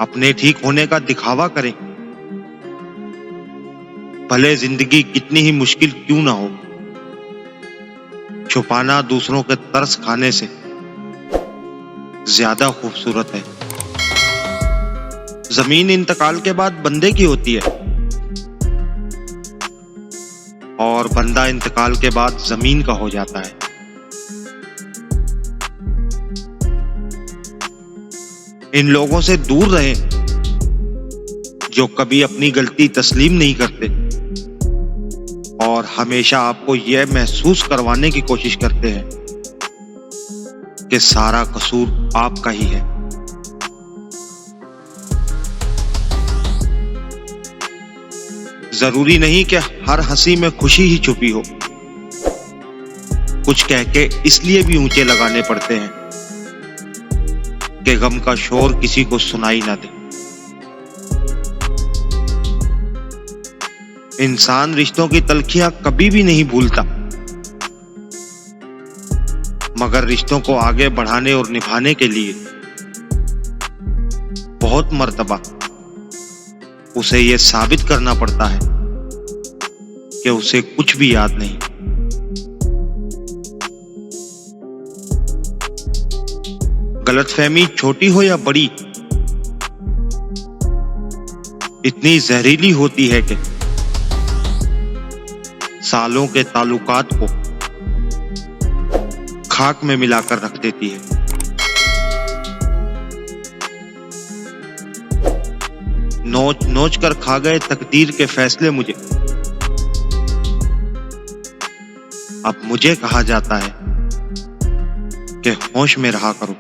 अपने ठीक होने का दिखावा करें, भले जिंदगी कितनी ही मुश्किल क्यों ना हो। छुपाना दूसरों के तरस खाने से ज्यादा खूबसूरत है। जमीन इंतकाल के बाद बंदे की होती है और बंदा इंतकाल के बाद जमीन का हो जाता है। इन लोगों से दूर रहें जो कभी अपनी गलती तस्लीम नहीं करते और हमेशा आपको यह महसूस करवाने की कोशिश करते हैं कि सारा कसूर आपका ही है। जरूरी नहीं कि हर हंसी में खुशी ही छुपी हो। कुछ कह के इसलिए भी ऊंचे लगाने पड़ते हैं कि गम का शोर किसी को सुनाई ना दे। इंसान रिश्तों की तलखियां कभी भी नहीं भूलता, मगर रिश्तों को आगे बढ़ाने और निभाने के लिए बहुत मर्तबा उसे यह साबित करना पड़ता है कि उसे कुछ भी याद नहीं। गलतफहमी छोटी हो या बड़ी, इतनी जहरीली होती है कि सालों के ताल्लुकात को खाक में मिलाकर रख देती है। नोच नोच कर खा गए तकदीर के फैसले मुझे। अब मुझे कहा जाता है कि होश में रहा करो।